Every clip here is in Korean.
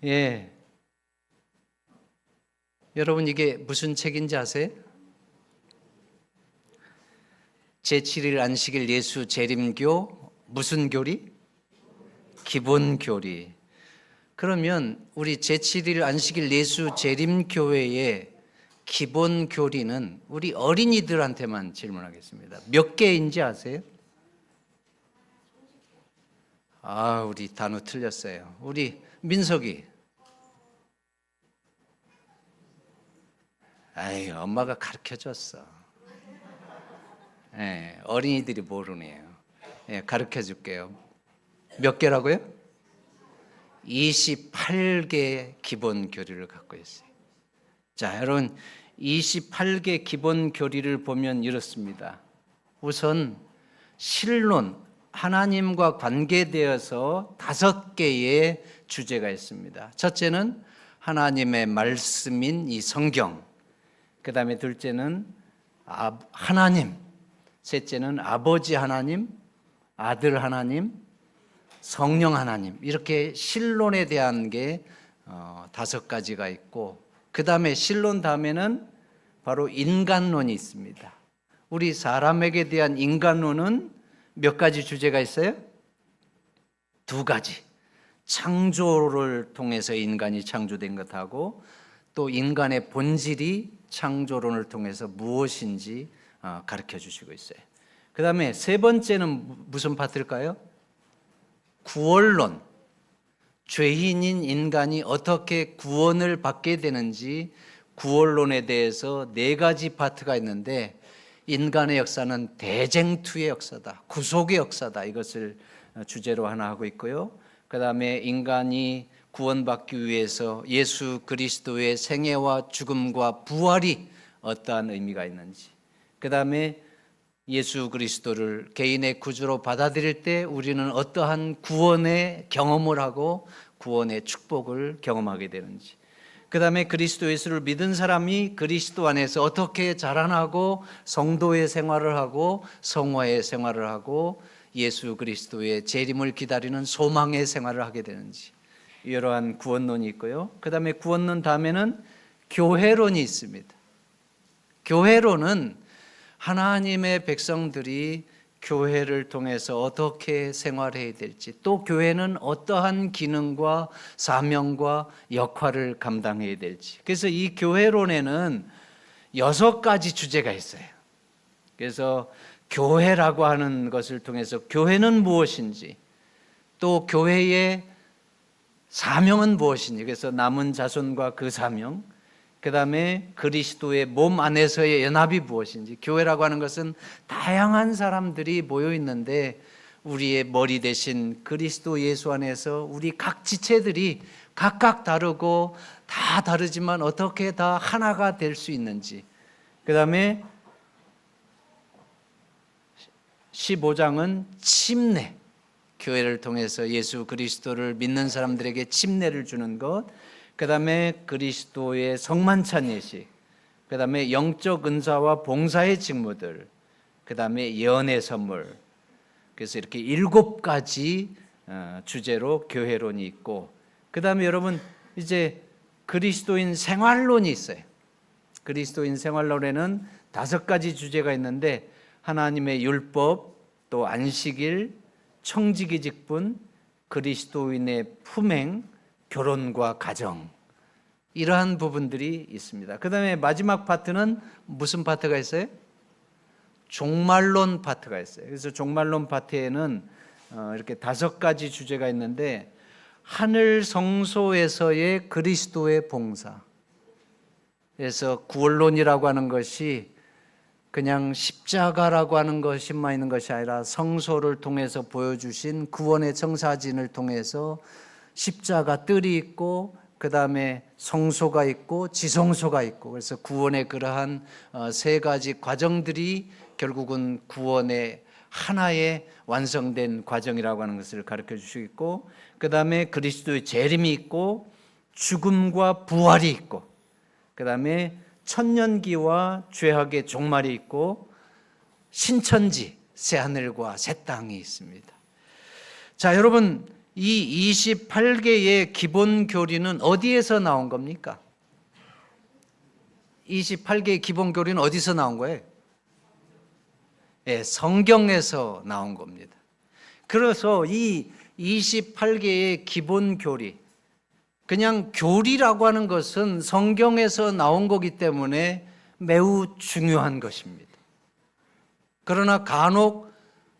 예. 여러분 이게 무슨 책인지 아세요? 제7일 안식일 예수 재림교 무슨 교리? 기본 교리. 그러면 우리 제7일 안식일 예수 재림교회의 기본 교리는 우리 어린이들한테만 질문하겠습니다. 몇 개인지 아세요? 우리 단어 틀렸어요. 우리 민석이. 엄마가 가르쳐줬어. 어린이들이 모르네요. 가르쳐 줄게요. 몇 개라고요? 28개 기본 교리를 갖고 있어요. 자, 여러분 28개 기본 교리를 보면 이렇습니다. 우선 신론, 하나님과 관계되어서 5개의 주제가 있습니다. 첫째는 하나님의 말씀인 이 성경, 그 다음에 둘째는 하나님, 셋째는 아버지 하나님, 아들 하나님, 성령 하나님, 이렇게 신론에 대한 게 5가지가 있고, 그 다음에 신론 다음에는 바로 인간론이 있습니다. 우리 사람에게 대한 인간론은 몇 가지 주제가 있어요? 2가지. 창조를 통해서 인간이 창조된 것하고 또 인간의 본질이 창조론을 통해서 무엇인지 가르쳐 주시고 있어요. 그 다음에 3번째는 무슨 파트일까요? 구원론. 죄인인 인간이 어떻게 구원을 받게 되는지 구원론에 대해서 4가지 파트가 있는데, 인간의 역사는 대쟁투의 역사다, 구속의 역사다, 이것을 주제로 하나 하고 있고요. 그 다음에 인간이 구원받기 위해서 예수 그리스도의 생애와 죽음과 부활이 어떠한 의미가 있는지, 그 다음에 예수 그리스도를 개인의 구주로 받아들일 때 우리는 어떠한 구원의 경험을 하고 구원의 축복을 경험하게 되는지, 그 다음에 그리스도 예수를 믿은 사람이 그리스도 안에서 어떻게 자라나고 성도의 생활을 하고 성화의 생활을 하고 예수 그리스도의 재림을 기다리는 소망의 생활을 하게 되는지, 이러한 구원론이 있고요. 그 다음에 구원론 다음에는 교회론이 있습니다. 교회론은 하나님의 백성들이 교회를 통해서 어떻게 생활해야 될지, 또 교회는 어떠한 기능과 사명과 역할을 감당해야 될지, 그래서 이 교회론에는 6가지 주제가 있어요. 그래서 교회라고 하는 것을 통해서 교회는 무엇인지, 또 교회의 사명은 무엇인지, 그래서 남은 자손과 그 사명, 그 다음에 그리스도의 몸 안에서의 연합이 무엇인지, 교회라고 하는 것은 다양한 사람들이 모여 있는데 우리의 머리 대신 그리스도 예수 안에서 우리 각 지체들이 각각 다르고 다 다르지만 어떻게 다 하나가 될 수 있는지, 그 다음에 15장은 침례, 교회를 통해서 예수 그리스도를 믿는 사람들에게 침례를 주는 것, 그 다음에 그리스도의 성만찬 예식, 그 다음에 영적 은사와 봉사의 직무들, 그 다음에 예언의 선물. 그래서 이렇게 7가지 주제로 교회론이 있고, 그 다음에 여러분 이제 그리스도인 생활론이 있어요. 그리스도인 생활론에는 5가지 주제가 있는데, 하나님의 율법, 또 안식일, 청지기 직분, 그리스도인의 품행, 결혼과 가정, 이러한 부분들이 있습니다. 그 다음에 마지막 파트는 무슨 파트가 있어요? 종말론 파트가 있어요. 그래서 종말론 파트에는 이렇게 5가지 주제가 있는데, 하늘 성소에서의 그리스도의 봉사. 그래서 구원론이라고 하는 것이 그냥 십자가라고 하는 것만 있는 것이 아니라 성소를 통해서 보여주신 구원의 청사진을 통해서 십자가 뜰이 있고, 그 다음에 성소가 있고 지성소가 있고, 그래서 구원의 그러한 3가지 과정들이 결국은 구원의 하나의 완성된 과정이라고 하는 것을 가르쳐 주시고 있고, 그 다음에 그리스도의 재림이 있고 죽음과 부활이 있고, 그 다음에 천년기와 죄악의 종말이 있고 신천지, 새하늘과 새 땅이 있습니다. 자, 여러분 이 28개의 기본 교리는 어디에서 나온 겁니까? 28개의 기본 교리는 어디서 나온 거예요? 예, 성경에서 나온 겁니다. 그래서 이 28개의 기본 교리, 그냥 교리라고 하는 것은 성경에서 나온 거기 때문에 매우 중요한 것입니다. 그러나 간혹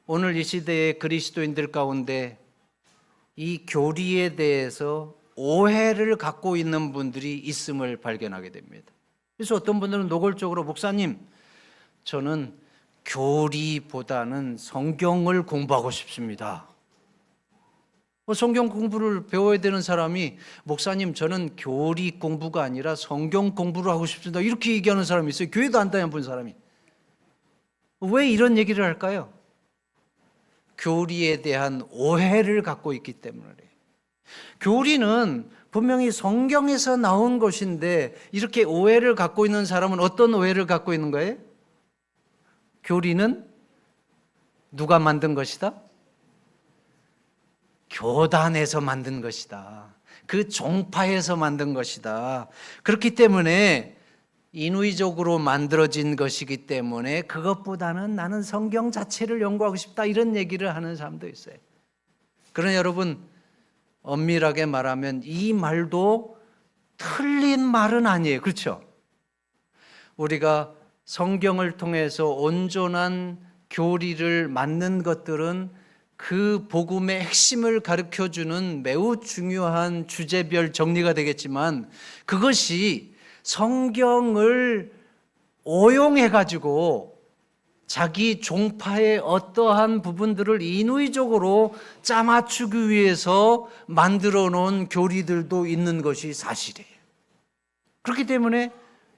오늘 이 시대의 그리스도인들 가운데 이 교리에 대해서 오해를 갖고 있는 분들이 있음을 발견하게 됩니다. 그래서 어떤 분들은 노골적으로 목사님, 저는 교리보다는 성경을 공부하고 싶습니다. 성경 공부를 배워야 되는 사람이 목사님, 저는 교리 공부가 아니라 성경 공부를 하고 싶습니다. 이렇게 얘기하는 사람이 있어요. 교회도 안 다녀본 사람이. 왜 이런 얘기를 할까요? 교리에 대한 오해를 갖고 있기 때문에 그래요. 교리는 분명히 성경에서 나온 것인데 이렇게 오해를 갖고 있는 사람은 어떤 오해를 갖고 있는 거예요? 교리는 누가 만든 것이다? 교단에서 만든 것이다. 그 종파에서 만든 것이다. 그렇기 때문에 인위적으로 만들어진 것이기 때문에 그것보다는 나는 성경 자체를 연구하고 싶다, 이런 얘기를 하는 사람도 있어요. 그러나 여러분, 엄밀하게 말하면 이 말도 틀린 말은 아니에요. 그렇죠? 우리가 성경을 통해서 온전한 교리를 만든 것들은 그 복음의 핵심을 가르쳐주는 매우 중요한 주제별 정리가 되겠지만, 그것이 성경을 오용해가지고 자기 종파의 어떠한 부분들을 인위적으로 짜맞추기 위해서 만들어 놓은 교리들도 있는 것이 사실이에요. 그렇기 때문에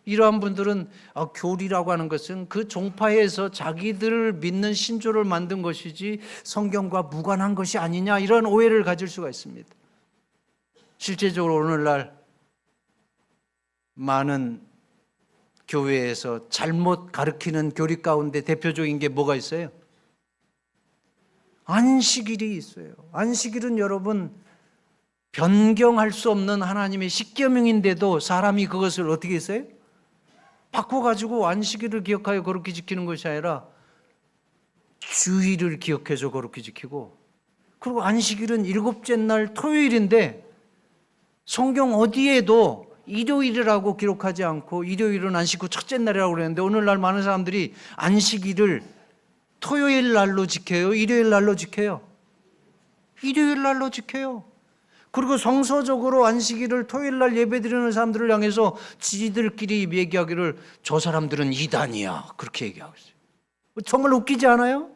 이러한 분들은 교리라고 하는 것은 그 종파에서 자기들을 믿는 신조를 만든 것이지 성경과 무관한 것이 아니냐, 이런 오해를 가질 수가 있습니다. 실제적으로 오늘날 많은 교회에서 잘못 가르치는 교리 가운데 대표적인 게 뭐가 있어요? 안식일이 있어요. 안식일은 여러분 변경할 수 없는 하나님의 십계명인데도 사람이 그것을 어떻게 했어요? 바꿔가지고 안식일을 기억하여 거룩히 지키는 것이 아니라 주일을 기억해서 거룩히 지키고, 그리고 안식일은 일곱째 날 토요일인데 성경 어디에도 일요일이라고 기록하지 않고 일요일은 안식 후 첫째 날이라고 그랬는데 오늘날 많은 사람들이 안식일을 토요일 날로 지켜요? 일요일 날로 지켜요? 일요일 날로 지켜요. 그리고 성서적으로 안식일을 토요일 날 예배드리는 사람들을 향해서 지들끼리 얘기하기를 저 사람들은 이단이야, 그렇게 얘기하고 있어요. 정말 웃기지 않아요?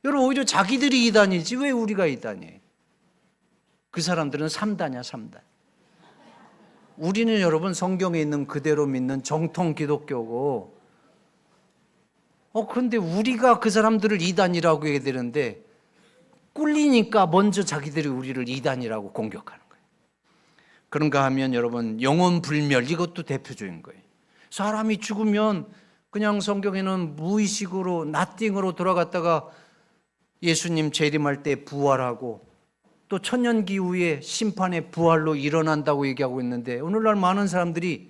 여러분, 오히려 자기들이 이단이지 왜 우리가 이단이에요? 그 사람들은 3단이야 3단. 우리는 여러분 성경에 있는 그대로 믿는 정통 기독교고, 그런데 우리가 그 사람들을 이단이라고 얘기해야 되는데 꿀리니까 먼저 자기들이 우리를 이단이라고 공격하는 거예요. 그런가 하면 여러분, 영혼 불멸, 이것도 대표적인 거예요. 사람이 죽으면 그냥 성경에는 무의식으로 나띵으로 돌아갔다가 예수님 재림할 때 부활하고 또 천년기 후에 심판의 부활로 일어난다고 얘기하고 있는데, 오늘날 많은 사람들이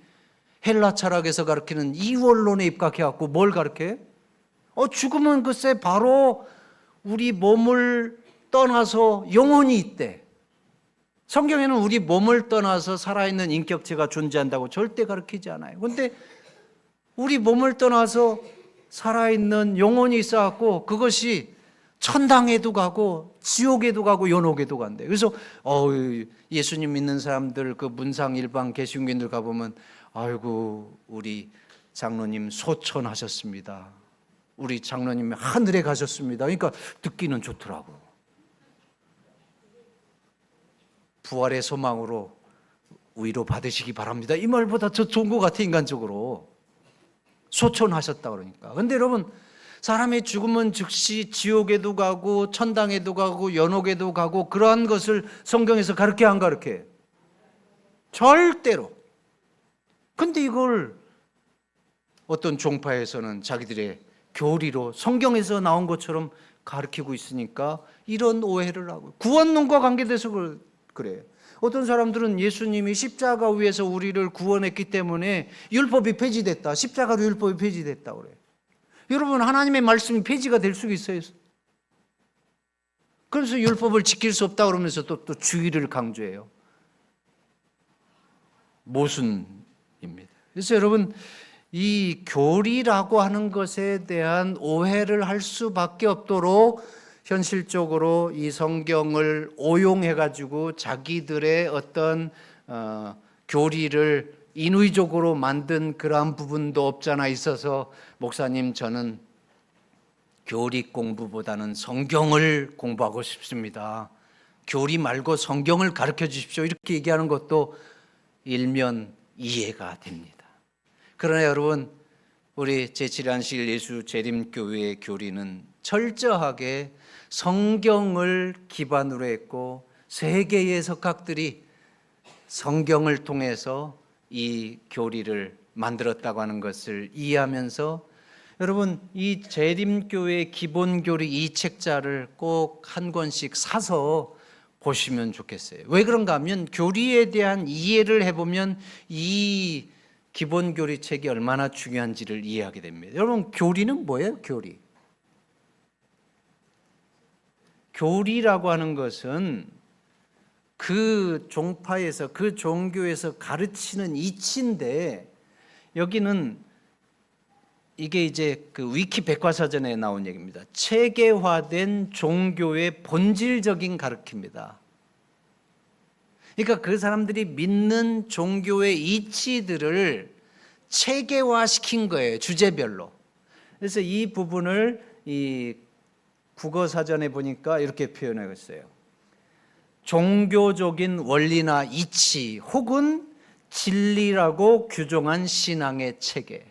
헬라 철학에서 가르치는 이원론에 입각해갖고 뭘 가르쳐요? 죽으면 글쎄 바로 우리 몸을 떠나서 영혼이 있대. 성경에는 우리 몸을 떠나서 살아있는 인격체가 존재한다고 절대 가르치지 않아요. 그런데 우리 몸을 떠나서 살아있는 영혼이 있어갖고 그것이 천당에도 가고 지옥에도 가고 연옥에도 간대. 그래서 예수님 믿는 사람들 그 문상 일방 개신교인들 가보면 아이고 우리 장로님 소천하셨습니다. 우리 장로님 하늘에 가셨습니다. 그러니까 듣기는 좋더라고. 부활의 소망으로 위로 받으시기 바랍니다. 이 말보다 더 좋은 것 같아, 인간적으로. 소천하셨다 그러니까. 근데 여러분, 사람의 죽으면 즉시 지옥에도 가고 천당에도 가고 연옥에도 가고 그러한 것을 성경에서 가르쳐 안 가르쳐? 절대로. 근데 이걸 어떤 종파에서는 자기들의 교리로 성경에서 나온 것처럼 가르치고 있으니까 이런 오해를 하고, 구원론과 관계돼서 그래요. 어떤 사람들은 예수님이 십자가 위에서 우리를 구원했기 때문에 율법이 폐지됐다, 십자가로 율법이 폐지됐다 그래요. 여러분, 하나님의 말씀이 폐지가 될 수 있어요? 그래서 율법을 지킬 수 없다 그러면서 또 주의를 강조해요. 모순입니다. 그래서 여러분, 이 교리라고 하는 것에 대한 오해를 할 수밖에 없도록 현실적으로 이 성경을 오용해 가지고 자기들의 어떤 교리를 인위적으로 만든 그러한 부분도 없잖아 있어서, 목사님, 저는 교리 공부보다는 성경을 공부하고 싶습니다, 교리 말고 성경을 가르쳐 주십시오, 이렇게 얘기하는 것도 일면 이해가 됩니다. 그러나 여러분, 우리 제7안식 예수 재림교회의 교리는 철저하게 성경을 기반으로 했고, 세계의 석학들이 성경을 통해서 이 교리를 만들었다고 하는 것을 이해하면서, 여러분, 이 재림교회 기본교리 이 책자를 꼭 한 권씩 사서 보시면 좋겠어요. 왜 그런가 하면 교리에 대한 이해를 해보면 이 기본교리 책이 얼마나 중요한지를 이해하게 됩니다. 여러분, 교리는 뭐예요? 교리라고 하는 것은 그 종파에서, 그 종교에서 가르치는 이치인데, 여기는 이게 이제 그 위키 백과사전에 나온 얘기입니다. 체계화된 종교의 본질적인 가르침입니다. 그러니까 그 사람들이 믿는 종교의 이치들을 체계화시킨 거예요, 주제별로. 그래서 이 부분을 이 국어사전에 보니까 이렇게 표현하고 있어요. 종교적인 원리나 이치 혹은 진리라고 규정한 신앙의 체계.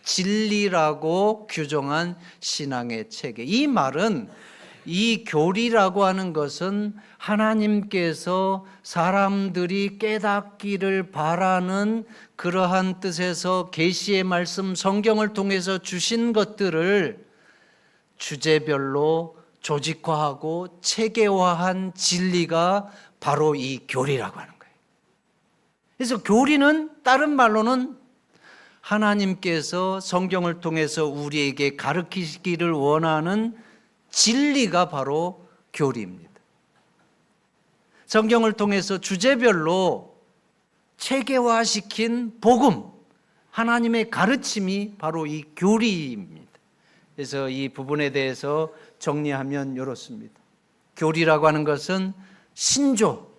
진리라고 규정한 신앙의 체계. 이 말은, 이 교리라고 하는 것은 하나님께서 사람들이 깨닫기를 바라는 그러한 뜻에서 계시의 말씀, 성경을 통해서 주신 것들을 주제별로 조직화하고 체계화한 진리가 바로 이 교리라고 하는 거예요. 그래서 교리는 다른 말로는 하나님께서 성경을 통해서 우리에게 가르치기를 원하는 진리가 바로 교리입니다. 성경을 통해서 주제별로 체계화시킨 복음, 하나님의 가르침이 바로 이 교리입니다. 그래서 이 부분에 대해서 정리하면 이렇습니다. 교리라고 하는 것은 신조,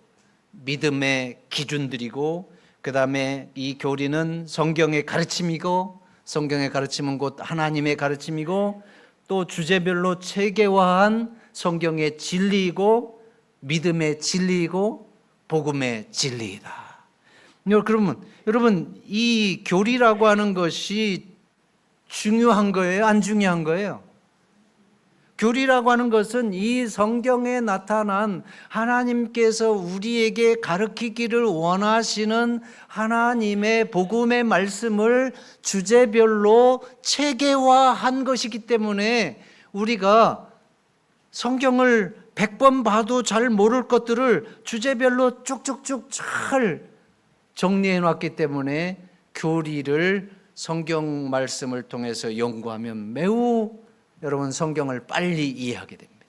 믿음의 기준들이고, 그 다음에 이 교리는 성경의 가르침이고, 성경의 가르침은 곧 하나님의 가르침이고, 또 주제별로 체계화한 성경의 진리이고, 믿음의 진리이고, 복음의 진리이다. 그러면 여러분, 이 교리라고 하는 것이 중요한 거예요? 안 중요한 거예요? 교리라고 하는 것은 이 성경에 나타난 하나님께서 우리에게 가르치기를 원하시는 하나님의 복음의 말씀을 주제별로 체계화한 것이기 때문에, 우리가 성경을 100번 봐도 잘 모를 것들을 주제별로 쭉쭉쭉 잘 정리해 놨기 때문에, 교리를 성경 말씀을 통해서 연구하면 매우 여러분 성경을 빨리 이해하게 됩니다.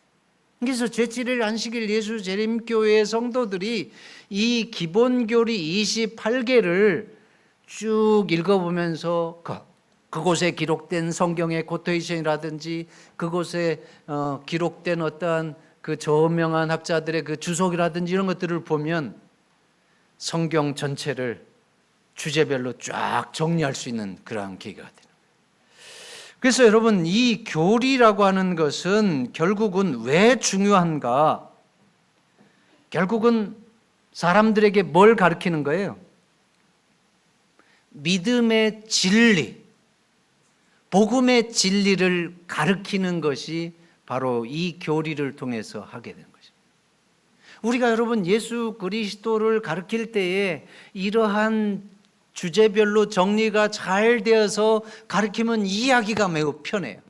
그래서 제7일 안식일 예수 재림교회 성도들이 이 기본교리 28개를 쭉 읽어보면서 그곳에 기록된 성경의 코테이션이라든지 그곳에 기록된 어떠한 그 저명한 학자들의 그 주석이라든지 이런 것들을 보면 성경 전체를 주제별로 쫙 정리할 수 있는 그러한 계기가 됩니다. 그래서 여러분, 이 교리라고 하는 것은 결국은 왜 중요한가? 결국은 사람들에게 뭘 가르치는 거예요? 믿음의 진리, 복음의 진리를 가르치는 것이 바로 이 교리를 통해서 하게 되는 것입니다. 우리가 여러분 예수 그리스도를 가르칠 때에 이러한 주제별로 정리가 잘 되어서 가르치면 이해하기가 매우 편해요.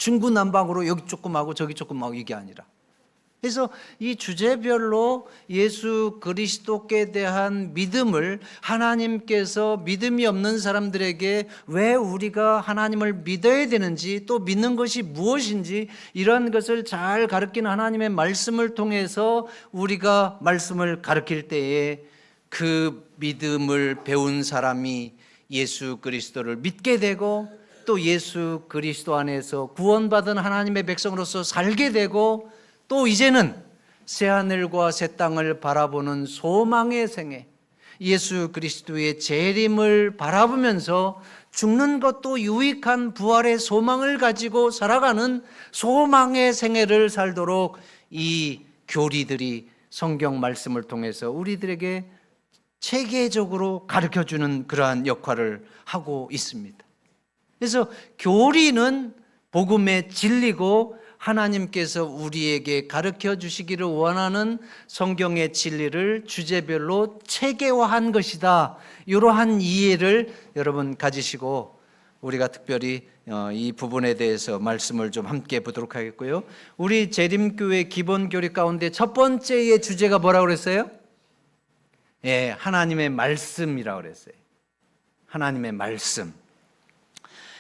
중구난방으로 여기 조금 하고 저기 조금 하고 이게 아니라. 그래서 이 주제별로 예수 그리스도께 대한 믿음을 하나님께서 믿음이 없는 사람들에게 왜 우리가 하나님을 믿어야 되는지, 또 믿는 것이 무엇인지 이런 것을 잘 가르치는 하나님의 말씀을 통해서 우리가 말씀을 가르칠 때에 그 믿음을 배운 사람이 예수 그리스도를 믿게 되고, 또 예수 그리스도 안에서 구원받은 하나님의 백성으로서 살게 되고, 또 이제는 새하늘과 새 땅을 바라보는 소망의 생애, 예수 그리스도의 재림을 바라보면서 죽는 것도 유익한 부활의 소망을 가지고 살아가는 소망의 생애를 살도록 이 교리들이 성경 말씀을 통해서 우리들에게 체계적으로 가르쳐주는 그러한 역할을 하고 있습니다. 그래서 교리는 복음의 진리고, 하나님께서 우리에게 가르쳐 주시기를 원하는 성경의 진리를 주제별로 체계화한 것이다. 이러한 이해를 여러분 가지시고 우리가 특별히 이 부분에 대해서 말씀을 좀 함께 보도록 하겠고요. 우리 재림교회 기본교리 가운데 첫 번째의 주제가 뭐라고 그랬어요? 예, 하나님의 말씀이라고 그랬어요. 하나님의 말씀.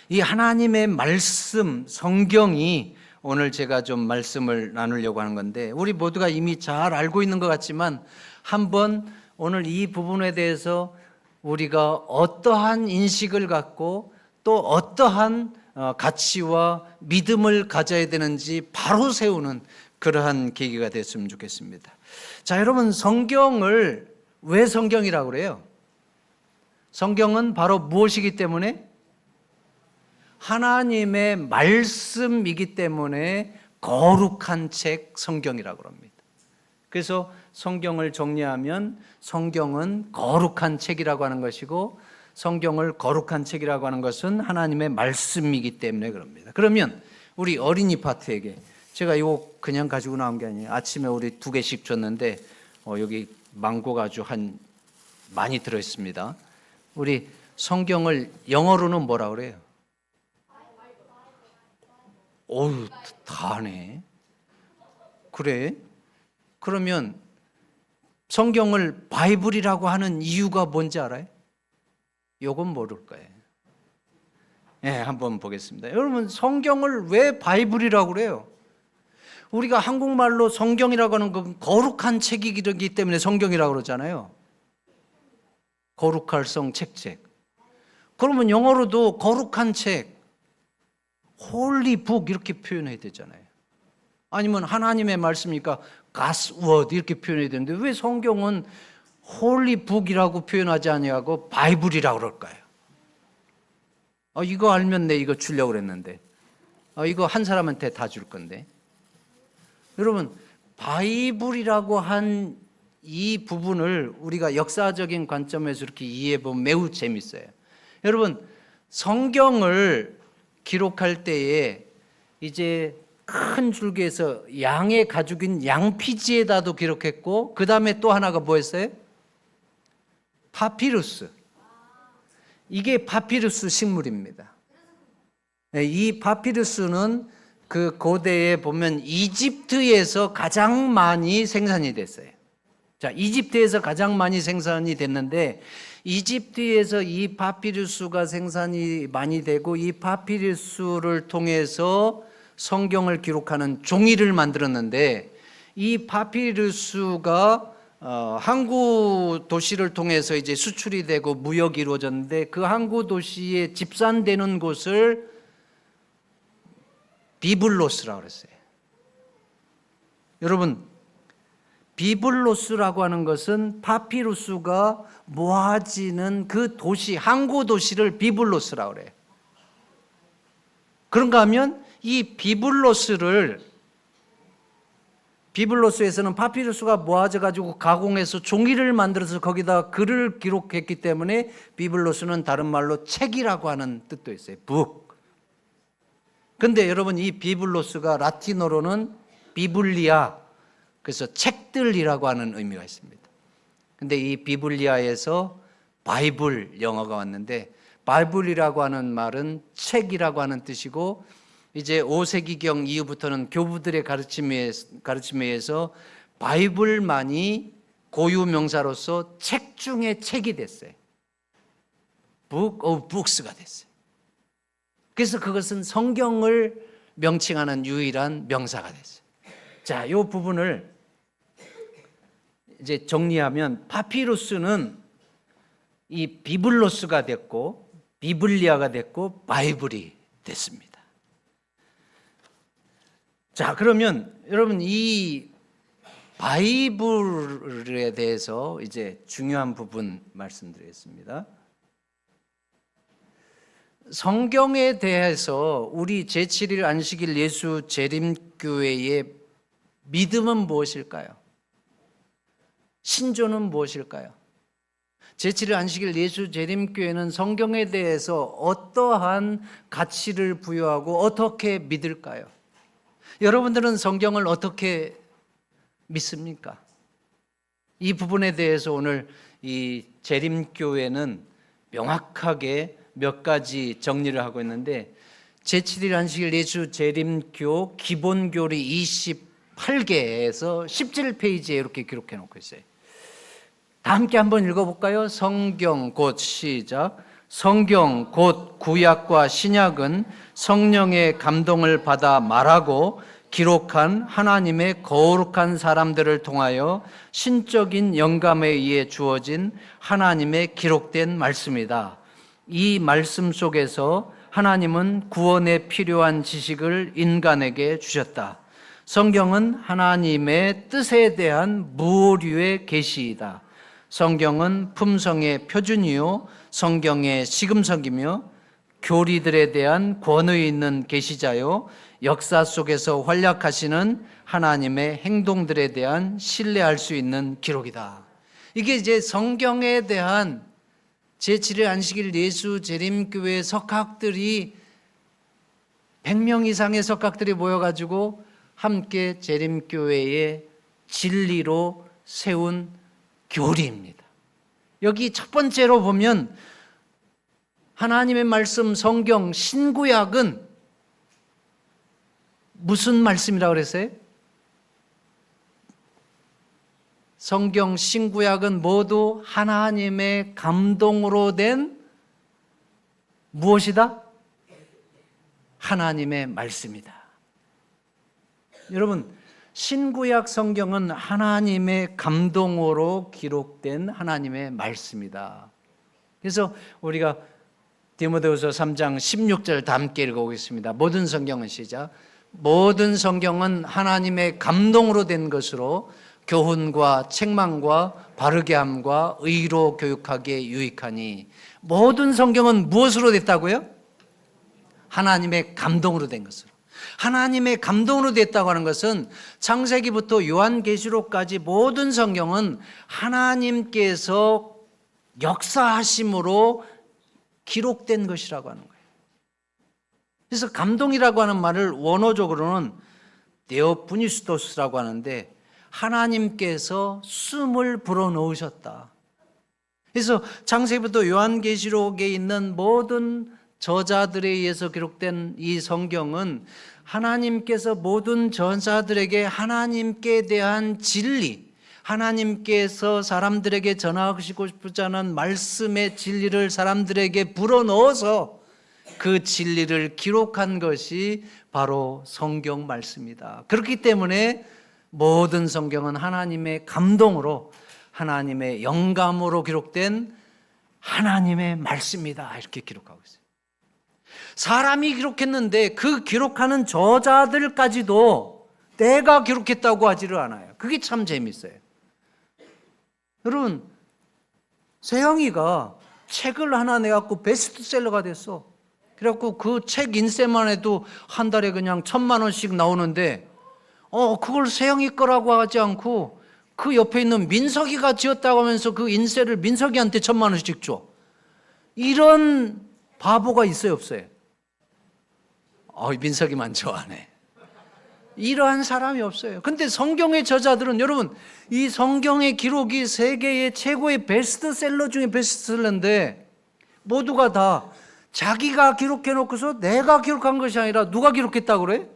이 하나님의 말씀, 성경이 오늘 제가 좀 말씀을 나누려고 하는 건데, 우리 모두가 이미 잘 알고 있는 것 같지만 한번 오늘 이 부분에 대해서 우리가 어떠한 인식을 갖고 또 어떠한 가치와 믿음을 가져야 되는지 바로 세우는 그러한 계기가 됐으면 좋겠습니다. 자, 여러분, 성경을 왜 성경이라고 그래요? 성경은 바로 무엇이기 때문에? 하나님의 말씀이기 때문에 거룩한 책 성경이라고 합니다. 그래서 성경을 정리하면 성경은 거룩한 책이라고 하는 것이고, 성경을 거룩한 책이라고 하는 것은 하나님의 말씀이기 때문에 그럽니다. 그러면 우리 어린이 파트에게 제가 이거 그냥 가지고 나온 게 아니에요. 아침에 우리 2개씩 줬는데 여기 망고가 아주 많이 들어있습니다. 우리 성경을 영어로는 뭐라 그래요? 어휴, 다 하네. 그래? 그러면 성경을 바이블이라고 하는 이유가 뭔지 알아요? 요건 모를 거예요. 네, 한번 보겠습니다. 여러분, 성경을 왜 바이블이라고 그래요? 우리가 한국말로 성경이라고 하는 건 거룩한 책이기 때문에 성경이라고 그러잖아요. 거룩할 성 책책. 그러면 영어로도 거룩한 책, 홀리 북 이렇게 표현해야 되잖아요. 아니면 하나님의 말씀이니까 God's word 이렇게 표현해야 되는데 왜 성경은 홀리 북이라고 표현하지 아니하고 바이블이라고 그럴까요? 이거 알면 내 이거 주려고 그랬는데 이거 한 사람한테 다 줄 건데. 여러분, 바이블이라고 한 이 부분을 우리가 역사적인 관점에서 이렇게 이해해보면 매우 재밌어요. 여러분, 성경을 기록할 때에 이제 큰 줄기에서 양의 가죽인 양피지에다도 기록했고, 그 다음에 또 하나가 뭐였어요? 파피루스. 이게 파피루스 식물입니다. 이 파피루스는 그 고대에 보면 이집트에서 가장 많이 생산이 됐어요. 자, 이집트에서 가장 많이 생산이 됐는데, 이집트에서 이 파피루스가 생산이 많이 되고, 이 파피루스를 통해서 성경을 기록하는 종이를 만들었는데, 이 파피루스가 항구 도시를 통해서 이제 수출이 되고 무역이 이루어졌는데, 그 항구 도시에 집산되는 곳을 비블로스라고 그랬어요. 여러분, 비블로스라고 하는 것은 파피루스가 모아지는 그 도시, 항구 도시를 비블로스라고 그래요. 그런가 하면 이 비블로스에서는 파피루스가 모아져 가지고 가공해서 종이를 만들어서 거기다 글을 기록했기 때문에 비블로스는 다른 말로 책이라고 하는 뜻도 있어요. 북. 근데 여러분, 이 비블로스가 라틴어로는 비블리아, 그래서 책들이라고 하는 의미가 있습니다. 근데 이 비블리아에서 바이블 영어가 왔는데, 바이블이라고 하는 말은 책이라고 하는 뜻이고, 이제 5세기경 이후부터는 교부들의 가르침에 의해서 바이블만이 고유 명사로서 책 중에 책이 됐어요. Book of Books가 됐어요. 그래서 그것은 성경을 명칭하는 유일한 명사가 됐어요. 자, 이 부분을 이제 정리하면 파피루스는 이 비블로스가 됐고 비블리아가 됐고 바이블이 됐습니다. 자, 그러면 여러분 이 바이블에 대해서 이제 중요한 부분 말씀드리겠습니다. 성경에 대해서 우리 제7일 안식일 예수 재림교회의 믿음은 무엇일까요? 신조는 무엇일까요? 제7일 안식일 예수 재림교회는 성경에 대해서 어떠한 가치를 부여하고 어떻게 믿을까요? 여러분들은 성경을 어떻게 믿습니까? 이 부분에 대해서 오늘 이 재림교회는 명확하게 몇 가지 정리를 하고 있는데 제7일 안식일 예수 재림교 기본교리 28개에서 17페이지에 이렇게 기록해 놓고 있어요. 다 함께 한번 읽어볼까요? 성경 곧 시작. 성경 곧 구약과 신약은 성령의 감동을 받아 말하고 기록한 하나님의 거룩한 사람들을 통하여 신적인 영감에 의해 주어진 하나님의 기록된 말씀이다. 이 말씀 속에서 하나님은 구원에 필요한 지식을 인간에게 주셨다. 성경은 하나님의 뜻에 대한 무오류의 계시이다. 성경은 품성의 표준이요 성경의 시금석이며 교리들에 대한 권위 있는 계시자요 역사 속에서 활약하시는 하나님의 행동들에 대한 신뢰할 수 있는 기록이다. 이게 이제 성경에 대한 제7일 안식일 예수 재림교회 석학들이 100명 이상의 석학들이 모여가지고 함께 재림교회의 진리로 세운 교리입니다. 여기 첫 번째로 보면 하나님의 말씀 성경 신구약은 무슨 말씀이라고 그랬어요? 성경 신구약은 모두 하나님의 감동으로 된 무엇이다? 하나님의 말씀이다. 여러분, 신구약 성경은 하나님의 감동으로 기록된 하나님의 말씀이다. 그래서 우리가 디모데후서 3장 16절 다 함께 읽어보겠습니다. 모든 성경은 시작. 모든 성경은 하나님의 감동으로 된 것으로 교훈과 책망과 바르게 함과 의로 교육하기에 유익하니. 모든 성경은 무엇으로 됐다고요? 하나님의 감동으로 된 것으로. 하나님의 감동으로 됐다고 하는 것은 창세기부터 요한계시록까지 모든 성경은 하나님께서 역사하심으로 기록된 것이라고 하는 거예요. 그래서 감동이라고 하는 말을 원어적으로는 데오프니스토스라고 하는데 하나님께서 숨을 불어넣으셨다. 그래서 창세기부터 요한계시록에 있는 모든 저자들에 의해서 기록된 이 성경은 하나님께서 모든 전사들에게 하나님께 대한 진리, 하나님께서 사람들에게 전하시고 싶지 않은 말씀의 진리를 사람들에게 불어넣어서 그 진리를 기록한 것이 바로 성경 말씀이다. 그렇기 때문에 모든 성경은 하나님의 감동으로 하나님의 영감으로 기록된 하나님의 말씀이다. 이렇게 기록하고 있어요. 사람이 기록했는데 그 기록하는 저자들까지도 내가 기록했다고 하지를 않아요. 그게 참 재밌어요. 여러분, 세영이가 책을 하나 내갖고 베스트셀러가 됐어. 그래갖고 그 책 인쇄만 해도 한 달에 그냥 1,000만 원씩 나오는데 그걸 세영이 거라고 하지 않고 그 옆에 있는 민석이가 지었다고 하면서 그 인쇄를 민석이한테 1,000만 원씩 줘. 이런 바보가 있어요, 없어요? 민석이만 좋아하네. 이러한 사람이 없어요. 근데 성경의 저자들은 여러분, 이 성경의 기록이 세계의 최고의 베스트셀러 중에 베스트셀러인데 모두가 다 자기가 기록해 놓고서 내가 기록한 것이 아니라 누가 기록했다고 그래?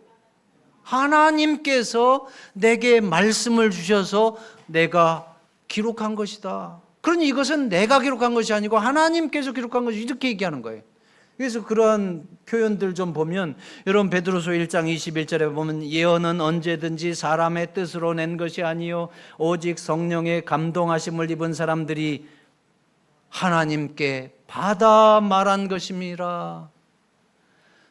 하나님께서 내게 말씀을 주셔서 내가 기록한 것이다. 그러니 이것은 내가 기록한 것이 아니고 하나님께서 기록한 것이, 이렇게 얘기하는 거예요. 그래서 그러한 표현들 좀 보면, 여러분 베드로서 1장 21절에 보면 예언은 언제든지 사람의 뜻으로 낸 것이 아니요 오직 성령의 감동하심을 입은 사람들이 하나님께 받아 말한 것임이라.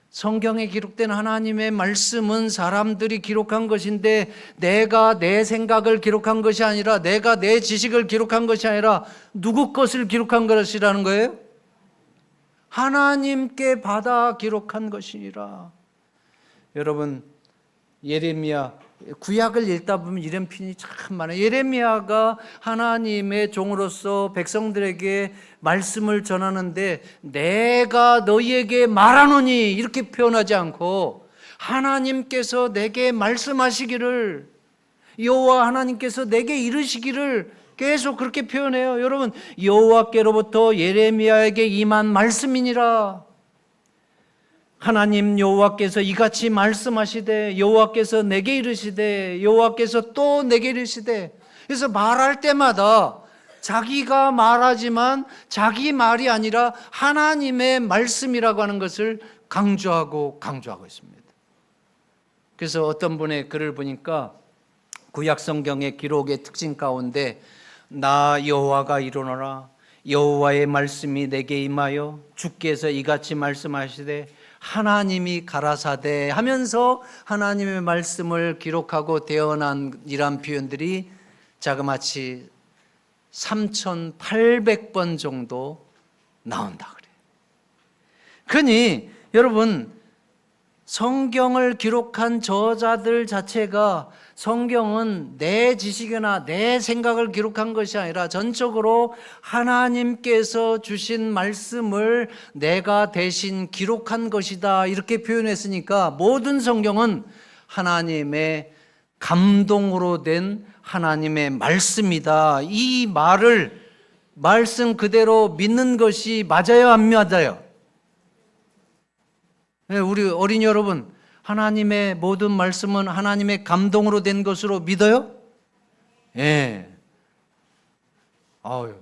성경에 기록된 하나님의 말씀은 사람들이 기록한 것인데, 내가 내 생각을 기록한 것이 아니라, 내가 내 지식을 기록한 것이 아니라 누구 것을 기록한 것이라는 거예요? 하나님께 받아 기록한 것이니라. 여러분, 예레미야 구약을 읽다 보면 이런 편이 참 많아요. 예레미야가 하나님의 종으로서 백성들에게 말씀을 전하는데, 내가 너희에게 말하노니 이렇게 표현하지 않고 하나님께서 내게 말씀하시기를, 여호와 하나님께서 내게 이르시기를 계속 그렇게 표현해요. 여러분, 여호와께로부터 예레미야에게 임한 말씀이니라. 하나님 여호와께서 이같이 말씀하시되, 여호와께서 내게 이르시되, 여호와께서 또 내게 이르시되. 그래서 말할 때마다 자기가 말하지만 자기 말이 아니라 하나님의 말씀이라고 하는 것을 강조하고 있습니다. 그래서 어떤 분의 글을 보니까 구약 성경의 기록의 특징 가운데, 나 여호와가 이르노라, 여호와의 말씀이 내게 임하여 주께서 이같이 말씀하시되 하나님이 가라사대 하면서 하나님의 말씀을 기록하고 대언한 이런 표현들이 자그마치 3,800번 정도 나온다 그래요. 그러니 여러분, 성경을 기록한 저자들 자체가, 성경은 내 지식이나 내 생각을 기록한 것이 아니라 전적으로 하나님께서 주신 말씀을 내가 대신 기록한 것이다, 이렇게 표현했으니까 모든 성경은 하나님의 감동으로 된 하나님의 말씀이다. 이 말을, 말씀 그대로 믿는 것이 맞아요, 안 맞아요? 우리 어린이 여러분, 하나님의 모든 말씀은 하나님의 감동으로 된 것으로 믿어요? 예. 아유,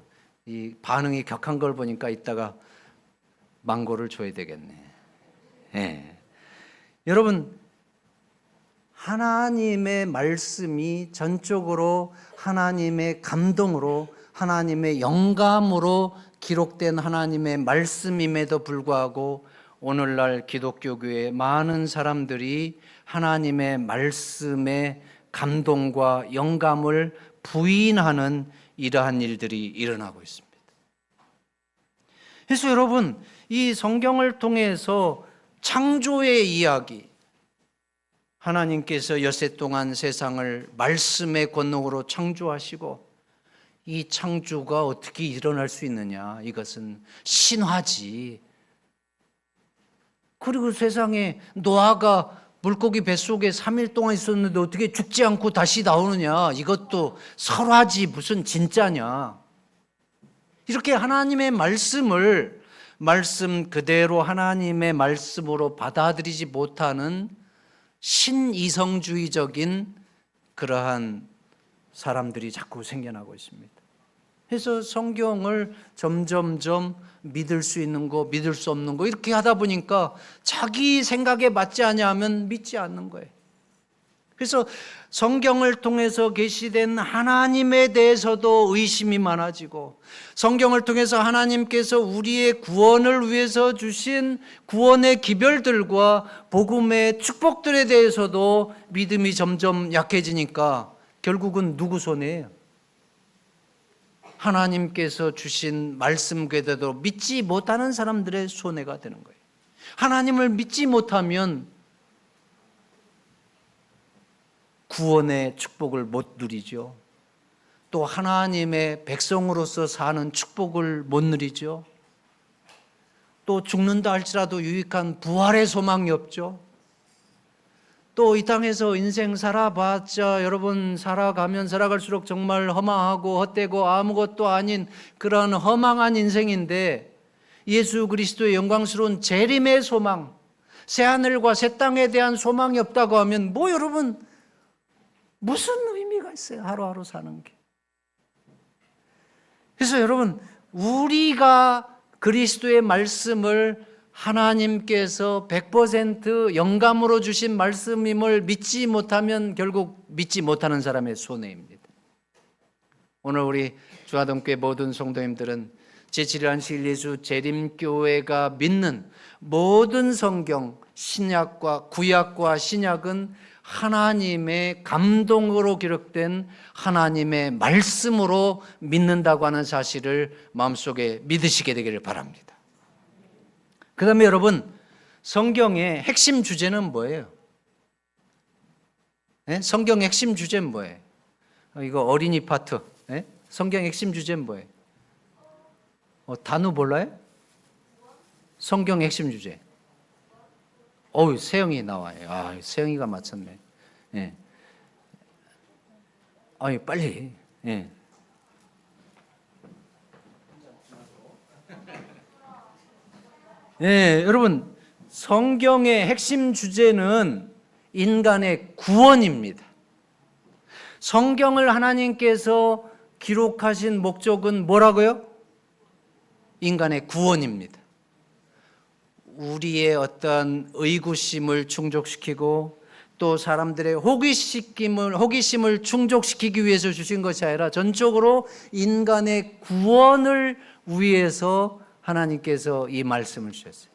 이 반응이 격한 걸 보니까 이따가 망고를 줘야 되겠네. 예. 여러분, 하나님의 말씀이 전적으로 하나님의 감동으로, 하나님의 영감으로 기록된 하나님의 말씀임에도 불구하고 오늘날 기독교교회 많은 사람들이 하나님의 말씀에 감동과 영감을 부인하는 이러한 일들이 일어나고 있습니다. 그래서 여러분, 이 성경을 통해서 창조의 이야기, 하나님께서 엿새 동안 세상을 말씀의 권능으로 창조하시고, 이 창조가 어떻게 일어날 수 있느냐, 이것은 신화지. 그리고 세상에 노아가 물고기 뱃속에 3일 동안 있었는데 어떻게 죽지 않고 다시 나오느냐, 이것도 설화지 무슨 진짜냐. 이렇게 하나님의 말씀을 말씀 그대로 하나님의 말씀으로 받아들이지 못하는 신이성주의적인 그러한 사람들이 자꾸 생겨나고 있습니다. 그래서 성경을 점점점 믿을 수 있는 거, 믿을 수 없는 거 이렇게 하다 보니까 자기 생각에 맞지 않으면 믿지 않는 거예요. 그래서 성경을 통해서 계시된 하나님에 대해서도 의심이 많아지고, 성경을 통해서 하나님께서 우리의 구원을 위해서 주신 구원의 기별들과 복음의 축복들에 대해서도 믿음이 점점 약해지니까 결국은 누구 손해예요? 하나님께서 주신 말씀 그대로 믿지 못하는 사람들의 손해가 되는 거예요. 하나님을 믿지 못하면 구원의 축복을 못 누리죠. 또 하나님의 백성으로서 사는 축복을 못 누리죠. 또 죽는다 할지라도 유익한 부활의 소망이 없죠. 또 이 땅에서 인생 살아봤자 여러분, 살아가면 살아갈수록 정말 허망하고 헛되고 아무것도 아닌 그런 허망한 인생인데, 예수 그리스도의 영광스러운 재림의 소망, 새하늘과 새 땅에 대한 소망이 없다고 하면 여러분 무슨 의미가 있어요? 하루하루 사는 게. 그래서 여러분, 우리가 그리스도의 말씀을 하나님께서 100% 영감으로 주신 말씀임을 믿지 못하면 결국 믿지 못하는 사람의 손해입니다. 오늘 우리 주하동교회 모든 성도님들은 제7일 예수 재림교회가 믿는 모든 성경, 신약과 구약과 신약은 하나님의 감동으로 기록된 하나님의 말씀으로 믿는다고 하는 사실을 마음속에 믿으시게 되기를 바랍니다. 그 다음에 여러분, 성경의 핵심 주제는 뭐예요? 네? 성경의 핵심 주제는 뭐예요? 이거 어린이 파트. 네? 성경의 핵심 주제는 뭐예요? 단어 몰라요? 성경의 핵심 주제. 세영이 나와요. 세영이가 맞췄네. 예. 빨리. 예. 예, 여러분, 성경의 핵심 주제는 인간의 구원입니다. 성경을 하나님께서 기록하신 목적은 뭐라고요? 인간의 구원입니다. 우리의 어떤 의구심을 충족시키고 또 사람들의 호기심을 충족시키기 위해서 주신 것이 아니라 전적으로 인간의 구원을 위해서 하나님께서 이 말씀을 주셨어요.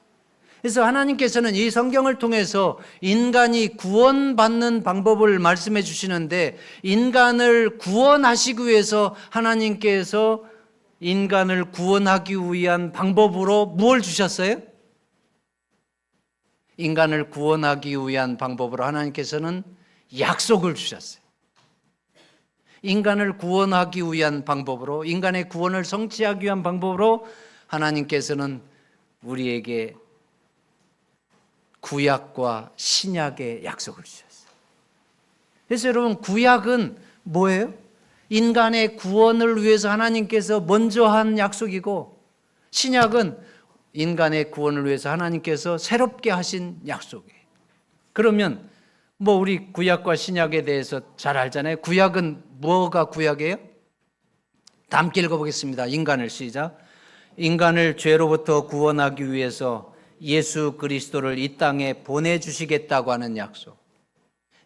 그래서 하나님께서는 이 성경을 통해서 인간이 구원받는 방법을 말씀해 주시는데, 인간을 구원하시기 위해서 하나님께서 인간을 구원하기 위한 방법으로 무엇을 주셨어요? 인간을 구원하기 위한 방법으로 하나님께서는 약속을 주셨어요. 인간을 구원하기 위한 방법으로, 인간의 구원을 성취하기 위한 방법으로 하나님께서는 우리에게 구약과 신약의 약속을 주셨어요. 그래서 여러분, 구약은 뭐예요? 인간의 구원을 위해서 하나님께서 먼저 한 약속이고, 신약은 인간의 구원을 위해서 하나님께서 새롭게 하신 약속이에요. 그러면 우리 구약과 신약에 대해서 잘 알잖아요. 구약은 뭐가 구약이에요? 다 함께 읽어보겠습니다. 인간을 시작. 인간을 죄로부터 구원하기 위해서 예수 그리스도를 이 땅에 보내주시겠다고 하는 약속.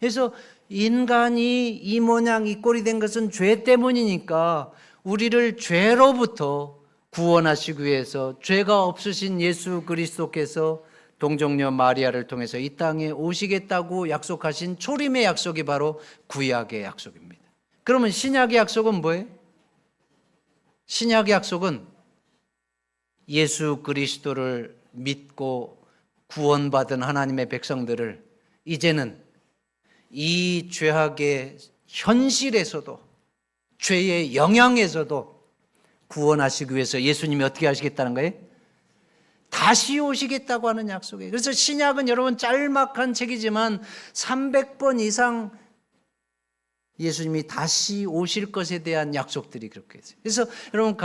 그래서 인간이 이 모양 이 꼴이 된 것은 죄 때문이니까 우리를 죄로부터 구원하시기 위해서 죄가 없으신 예수 그리스도께서 동정녀 마리아를 통해서 이 땅에 오시겠다고 약속하신 초림의 약속이 바로 구약의 약속입니다. 그러면 신약의 약속은 뭐예요? 신약의 약속은 예수 그리스도를 믿고 구원받은 하나님의 백성들을 이제는 이 죄악의 현실에서도, 죄의 영향에서도 구원하시기 위해서 예수님이 어떻게 하시겠다는 거예요? 다시 오시겠다고 하는 약속이에요. 그래서 신약은 여러분 짤막한 책이지만 300번 이상 예수님이 다시 오실 것에 대한 약속들이 그렇게 있어요. 그래서 여러분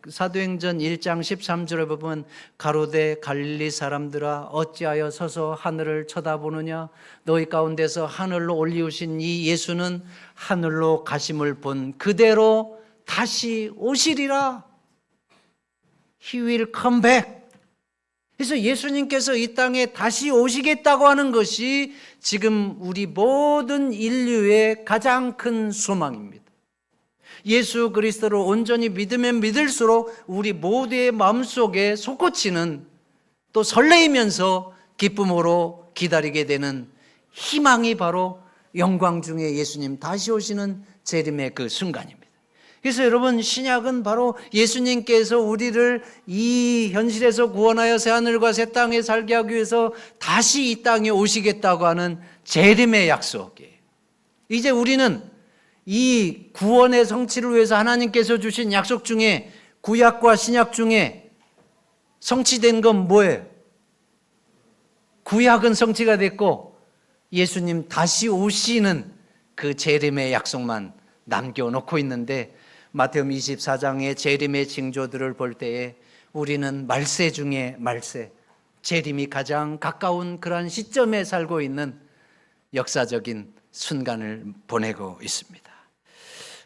사도행전 1장 13절에 보면 가로되 갈릴리 사람들아 어찌하여 서서 하늘을 쳐다보느냐, 너희 가운데서 하늘로 올리우신 이 예수는 하늘로 가심을 본 그대로 다시 오시리라. He will come back. 그래서 예수님께서 이 땅에 다시 오시겠다고 하는 것이 지금 우리 모든 인류의 가장 큰 소망입니다. 예수 그리스도를 온전히 믿으면 믿을수록 우리 모두의 마음속에 솟구치는, 또 설레이면서 기쁨으로 기다리게 되는 희망이 바로 영광 중에 예수님 다시 오시는 재림의 그 순간입니다. 그래서 여러분, 신약은 바로 예수님께서 우리를 이 현실에서 구원하여 새하늘과 새 땅에 살게 하기 위해서 다시 이 땅에 오시겠다고 하는 재림의 약속이에요. 이제 우리는 이 구원의 성취를 위해서 하나님께서 주신 약속 중에, 구약과 신약 중에 성취된 건 뭐예요? 구약은 성취가 됐고 예수님 다시 오시는 그 재림의 약속만 남겨놓고 있는데, 마태복음 24장의 재림의 징조들을 볼 때에 우리는 말세 중에 말세, 재림이 가장 가까운 그러한 시점에 살고 있는 역사적인 순간을 보내고 있습니다.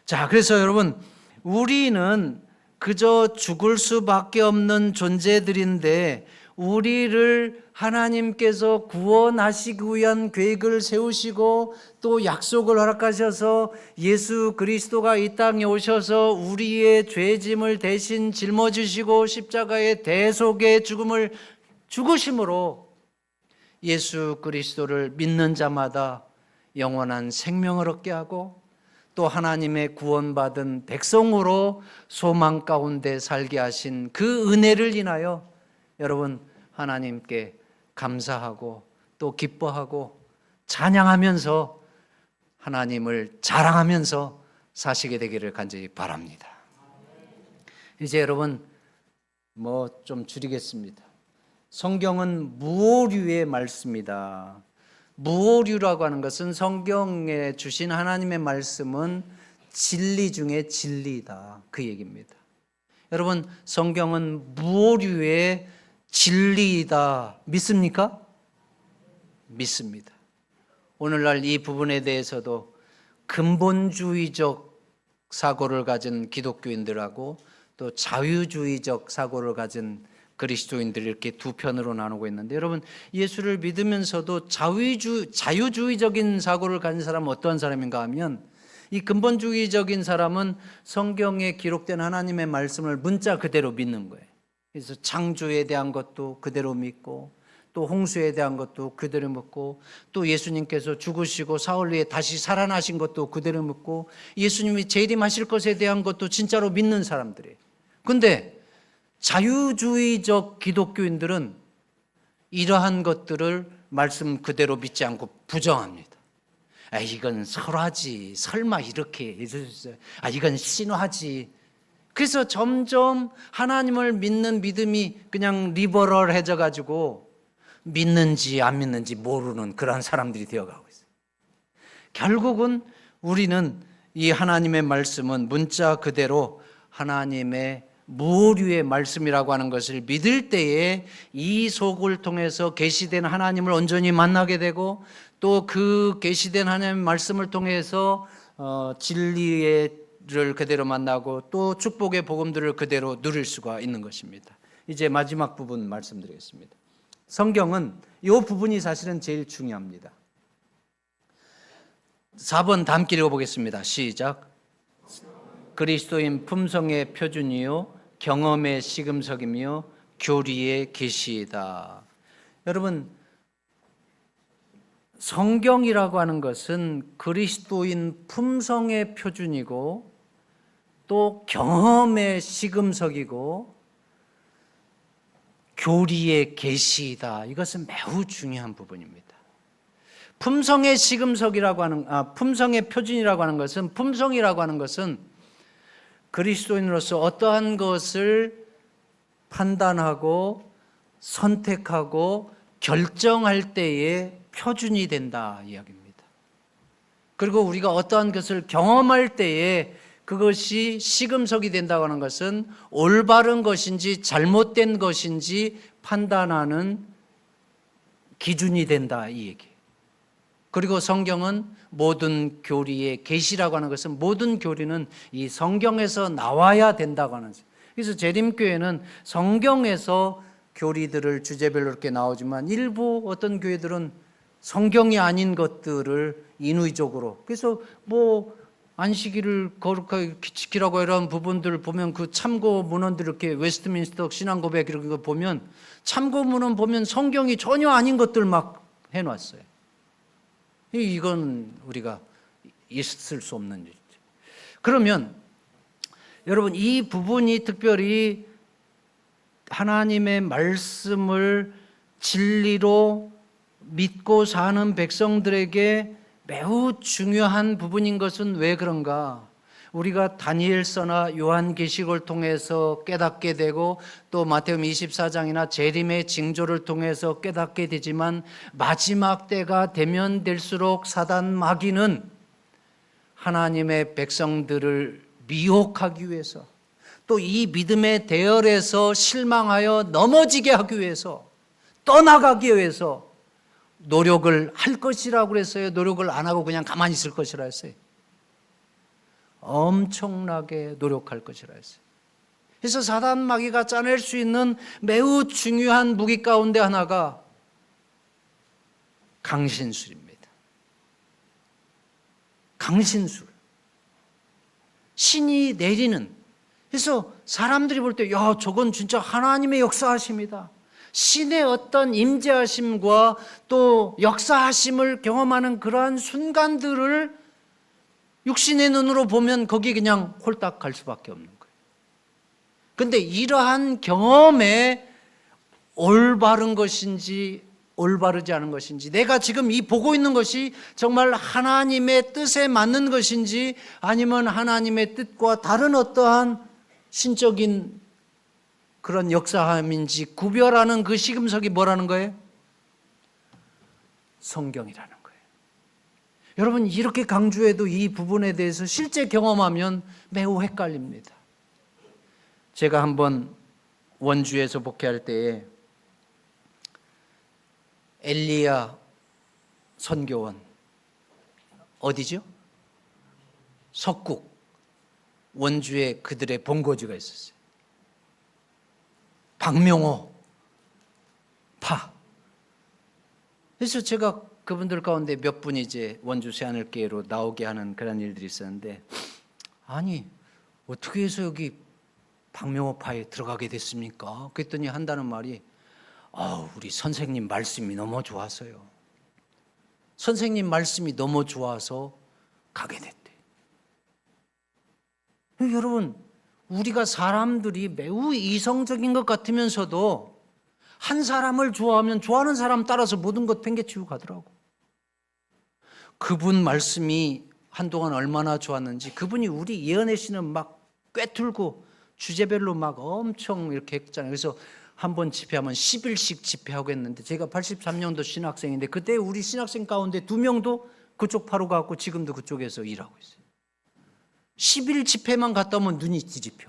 자, 그래서 여러분, 우리는 그저 죽을 수밖에 없는 존재들인데 우리를 하나님께서 구원하시기 위한 계획을 세우시고 또 약속을 허락하셔서 예수 그리스도가 이 땅에 오셔서 우리의 죄짐을 대신 짊어지시고 십자가의 대속의 죽음을 죽으심으로 예수 그리스도를 믿는 자마다 영원한 생명을 얻게 하고 또 하나님의 구원받은 백성으로 소망 가운데 살게 하신 그 은혜를 인하여 여러분 하나님께 감사하고 또 기뻐하고 찬양하면서 하나님을 자랑하면서 사시게 되기를 간절히 바랍니다. 이제 여러분 좀 줄이겠습니다. 성경은 무오류의 말씀이다. 무오류라고 하는 것은 성경에 주신 하나님의 말씀은 진리 중에 진리다, 그 얘기입니다. 여러분, 성경은 무오류의 진리이다 믿습니까? 믿습니다. 오늘날 이 부분에 대해서도 근본주의적 사고를 가진 기독교인들하고 또 자유주의적 사고를 가진 그리스도인들이 이렇게 두 편으로 나누고 있는데, 여러분 예수를 믿으면서도 자유주의적인 사고를 가진 사람은 어떤 사람인가 하면, 이 근본주의적인 사람은 성경에 기록된 하나님의 말씀을 문자 그대로 믿는 거예요. 그래서 창조에 대한 것도 그대로 믿고 또 홍수에 대한 것도 그대로 믿고 또 예수님께서 죽으시고 사흘 후에 다시 살아나신 것도 그대로 믿고 예수님이 재림하실 것에 대한 것도 진짜로 믿는 사람들이에요. 근데 자유주의적 기독교인들은 이러한 것들을 말씀 그대로 믿지 않고 부정합니다. 이건 설화지, 설마 이렇게, 이건 신화지. 그래서 점점 하나님을 믿는 믿음이 그냥 리버럴해져 가지고 믿는지 안 믿는지 모르는 그런 사람들이 되어가고 있어요. 결국은 우리는 이 하나님의 말씀은 문자 그대로 하나님의 무오류의 말씀이라고 하는 것을 믿을 때에 이 속을 통해서 계시된 하나님을 온전히 만나게 되고 또 그 계시된 하나님의 말씀을 통해서 진리를 그대로 만나고 또 축복의 복음들을 그대로 누릴 수가 있는 것입니다. 이제 마지막 부분 말씀드리겠습니다. 성경은 이 부분이 사실은 제일 중요합니다. 4번 다 함께 읽어보겠습니다. 시작. 그리스도인 품성의 표준이요 경험의 시금석이며 교리의 계시이다. 여러분, 성경이라고 하는 것은 그리스도인 품성의 표준이고 또 경험의 시금석이고 교리의 계시이다. 이것은 매우 중요한 부분입니다. 품성의 시금석이라고 하는 품성의 표준이라고 하는 것은, 품성이라고 하는 것은 그리스도인으로서 어떠한 것을 판단하고 선택하고 결정할 때의 표준이 된다 이야기입니다. 그리고 우리가 어떠한 것을 경험할 때에 그것이 시금석이 된다고 하는 것은 올바른 것인지 잘못된 것인지 판단하는 기준이 된다 이 얘기. 그리고 성경은 모든 교리의 계시라고 하는 것은 모든 교리는 이 성경에서 나와야 된다고 하는 거죠. 그래서 재림교회는 성경에서 교리들을 주제별로 이렇게 나오지만 일부 어떤 교회들은 성경이 아닌 것들을 인위적으로, 그래서 안식일을 거룩하게 지키라고 이런 부분들을 보면 그 참고 문헌들 이렇게 웨스트민스터 신앙 고백 이런 거 보면 참고 문헌 보면 성경이 전혀 아닌 것들 막 해놨어요. 이건 우리가 있을 수 없는 일이죠. 그러면 여러분 이 부분이 특별히 하나님의 말씀을 진리로 믿고 사는 백성들에게 매우 중요한 부분인 것은 왜 그런가? 우리가 다니엘서나 요한계시록을 통해서 깨닫게 되고 또 마태복음 24장이나 재림의 징조를 통해서 깨닫게 되지만 마지막 때가 되면 될수록 사단 마귀는 하나님의 백성들을 미혹하기 위해서 또 이 믿음의 대열에서 실망하여 넘어지게 하기 위해서, 떠나가기 위해서 노력을 할 것이라고 그랬어요? 노력을 안 하고 그냥 가만히 있을 것이라 했어요? 엄청나게 노력할 것이라 했어요. 그래서 사단 마귀가 짜낼 수 있는 매우 중요한 무기 가운데 하나가 강신술입니다. 강신술. 신이 내리는. 그래서 사람들이 볼 때, 야, 저건 진짜 하나님의 역사하심이다. 신의 어떤 임재하심과 또 역사하심을 경험하는 그러한 순간들을 육신의 눈으로 보면 거기 그냥 홀딱 갈 수밖에 없는 거예요. 그런데 이러한 경험에 올바른 것인지 올바르지 않은 것인지, 내가 지금 이 보고 있는 것이 정말 하나님의 뜻에 맞는 것인지 아니면 하나님의 뜻과 다른 어떠한 신적인 그런 역사함인지 구별하는 그 시금석이 뭐라는 거예요? 성경이라는 거예요. 여러분, 이렇게 강조해도 이 부분에 대해서 실제 경험하면 매우 헷갈립니다. 제가 한번 원주에서 목회할 때에 엘리야 선교원, 어디죠? 석국, 원주에 그들의 본거지가 있었어요. 박명호 파. 그래서 제가 그분들 가운데 몇 분이 이제 원주 새하늘교회로 나오게 하는 그런 일들이 있었는데, 아니 어떻게 해서 여기 박명호 파에 들어가게 됐습니까? 그랬더니 한다는 말이, 우리 선생님 말씀이 너무 좋아서요. 선생님 말씀이 너무 좋아서 가게 됐대. 여러분, 우리가 사람들이 매우 이성적인 것 같으면서도 한 사람을 좋아하면 좋아하는 사람 따라서 모든 것 팽개치고 가더라고. 그분 말씀이 한동안 얼마나 좋았는지, 그분이 우리 예언의 신은 막 꿰뚫고 주제별로 막 엄청 이렇게 했잖아요. 그래서 한 번 집회하면 10일씩 집회하고 했는데, 제가 83년도 신학생인데 그때 우리 신학생 가운데 2명도 그쪽 파로 가고 지금도 그쪽에서 일하고 있어요. 10일 집회만 갔다 오면 눈이 뒤집혀.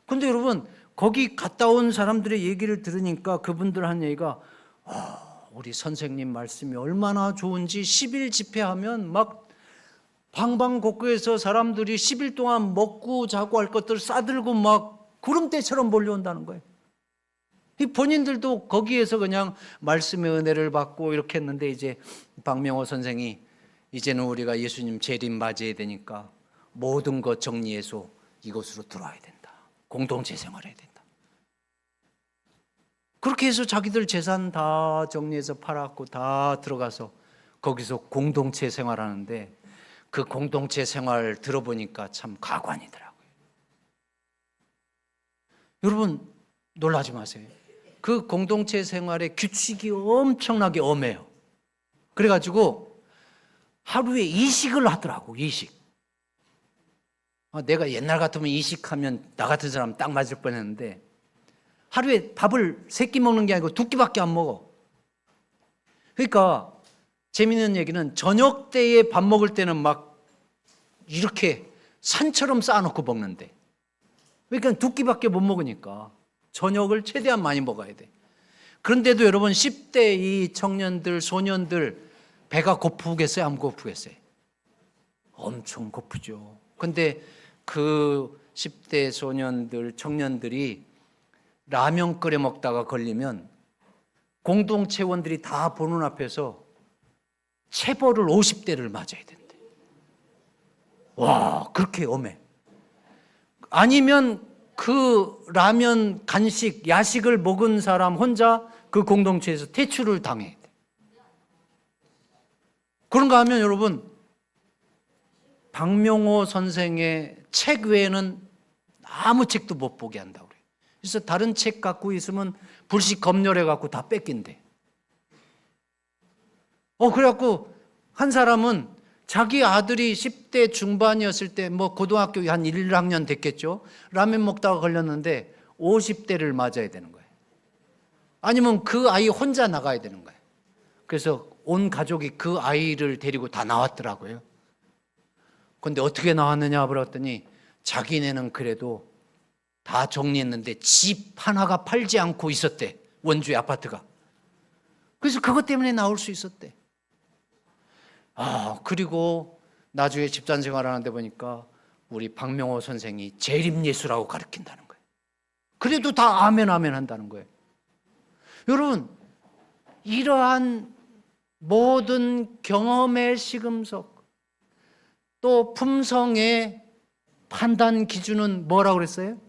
근데 여러분, 거기 갔다 온 사람들의 얘기를 들으니까 그분들 한 얘기가, 우리 선생님 말씀이 얼마나 좋은지 10일 집회하면 막 방방곡곡에서 사람들이 10일 동안 먹고 자고 할 것들 싸들고 막 구름대처럼 몰려온다는 거예요. 이 본인들도 거기에서 그냥 말씀의 은혜를 받고 이렇게 했는데, 이제 박명호 선생이 이제는 우리가 예수님 재림 맞이해야 되니까 모든 것 정리해서 이곳으로 들어와야 된다. 공동체 생활해야 된다. 그렇게 해서 자기들 재산 다 정리해서 팔았고 다 들어가서 거기서 공동체 생활하는데, 그 공동체 생활 들어보니까 참 가관이더라고요. 여러분, 놀라지 마세요. 그 공동체 생활의 규칙이 엄청나게 엄해요. 그래가지고 하루에 이식을 하더라고. 이식. 내가 옛날 같으면 이식하면 나 같은 사람 딱 맞을 뻔했는데, 하루에 밥을 3끼 먹는 게 아니고 2끼밖에 안 먹어. 그러니까 재미있는 얘기는, 저녁 때에 밥 먹을 때는 막 이렇게 산처럼 쌓아놓고 먹는데, 그러니까 2끼밖에 못 먹으니까 저녁을 최대한 많이 먹어야 돼. 그런데도 여러분, 10대 이 청년들, 소년들 배가 고프겠어요? 안 고프겠어요? 엄청 고프죠. 근데 그 10대 소년들, 청년들이 라면 끓여 먹다가 걸리면 공동체원들이 다 보는 앞에서 체벌을 50대를 맞아야 된대. 와, 그렇게 엄해. 아니면 그 라면, 간식, 야식을 먹은 사람 혼자 그 공동체에서 퇴출을 당해야 돼. 그런가 하면 여러분, 박명호 선생의 책 외에는 아무 책도 못 보게 한다고 그래요. 그래서 다른 책 갖고 있으면 불식 검열해 갖고 다 뺏긴대. 그래갖고 한 사람은 자기 아들이 10대 중반이었을 때, 뭐 고등학교 한 1학년 됐겠죠. 라면 먹다가 걸렸는데 50대를 맞아야 되는 거예요. 아니면 그 아이 혼자 나가야 되는 거예요. 그래서 온 가족이 그 아이를 데리고 다 나왔더라고요. 근데 어떻게 나왔느냐 그랬더니, 자기네는 그래도 다 정리했는데 집 하나가 팔지 않고 있었대. 원주의 아파트가. 그래서 그것 때문에 나올 수 있었대. 그리고 나중에 집단 생활하는데 보니까 우리 박명호 선생이 재림예수라고 가르친다는 거예요. 그래도 다 아멘 아멘 한다는 거예요. 여러분, 이러한 모든 경험의 시금석, 또 품성의 판단 기준은 뭐라고 그랬어요?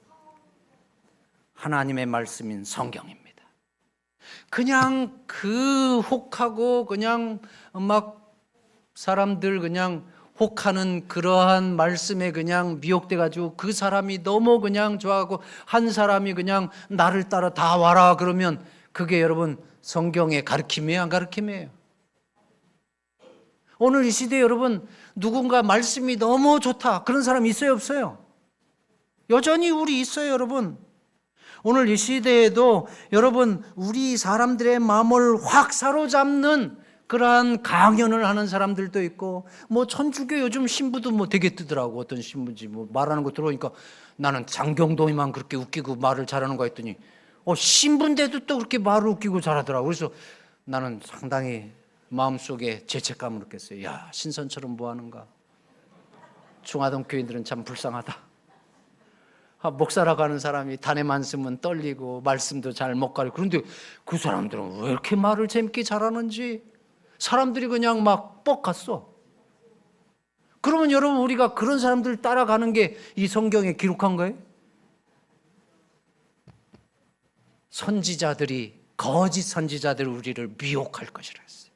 하나님의 말씀인 성경입니다. 그냥 그 혹하고 그냥 막 사람들 그냥 혹하는 그러한 말씀에 그냥 미혹돼 가지고 그 사람이 너무 그냥 좋아하고 한 사람이 그냥 나를 따라 다 와라 그러면 그게 여러분 성경의 가르침이에요, 안 가르침이에요? 오늘 이 시대에 여러분 누군가 말씀이 너무 좋다 그런 사람 있어요, 없어요? 여전히 우리 있어요, 여러분. 오늘 이 시대에도 여러분 우리 사람들의 마음을 확 사로잡는 그러한 강연을 하는 사람들도 있고, 뭐 천주교 요즘 신부도 뭐 되게 뜨더라고. 어떤 신부인지 뭐 말하는 거 들어보니까 나는 장경동이만 그렇게 웃기고 말을 잘하는 거 했더니 신부인데도 또 그렇게 말을 웃기고 잘하더라고. 그래서 나는 상당히 마음속에 죄책감을 느꼈어요. 야, 신선처럼 뭐 하는가. 중화동 교인들은 참 불쌍하다. 목사라고 하는 사람이 단에만 쓰면 떨리고 말씀도 잘 못 가리고, 그런데 그 사람들은 왜 이렇게 말을 재밌게 잘하는지 사람들이 그냥 막 뻑갔어. 그러면 여러분 우리가 그런 사람들 따라가는 게 이 성경에 기록한 거예요? 선지자들이, 거짓 선지자들이 우리를 미혹할 것이라 했어요.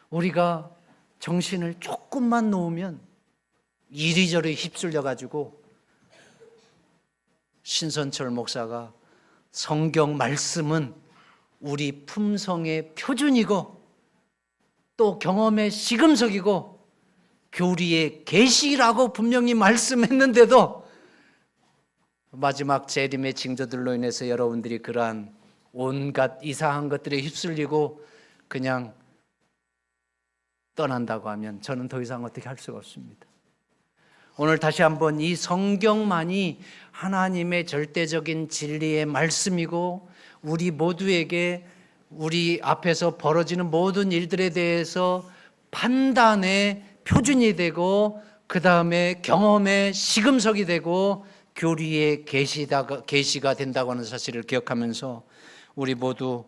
우리가 정신을 조금만 놓으면 이리저리 휩쓸려 가지고, 신선철 목사가 성경 말씀은 우리 품성의 표준이고 또 경험의 시금석이고 교리의 계시라고 분명히 말씀했는데도 마지막 재림의 징조들로 인해서 여러분들이 그러한 온갖 이상한 것들에 휩쓸리고 그냥 떠난다고 하면 저는 더 이상 어떻게 할 수가 없습니다. 오늘 다시 한번 이 성경만이 하나님의 절대적인 진리의 말씀이고 우리 모두에게 우리 앞에서 벌어지는 모든 일들에 대해서 판단의 표준이 되고 그 다음에 경험의 시금석이 되고 교리의 계시가 된다고 하는 사실을 기억하면서 우리 모두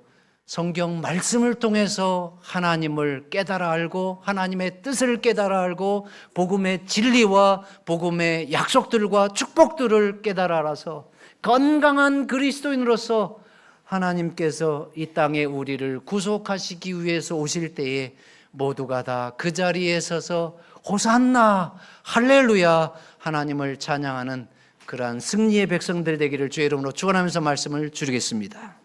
성경 말씀을 통해서 하나님을 깨달아 알고 하나님의 뜻을 깨달아 알고 복음의 진리와 복음의 약속들과 축복들을 깨달아 알아서 건강한 그리스도인으로서 하나님께서 이 땅에 우리를 구속하시기 위해서 오실 때에 모두가 다 그 자리에 서서 호산나 할렐루야 하나님을 찬양하는 그러한 승리의 백성들 되기를 주의 이름으로 축원하면서 말씀을 줄이겠습니다.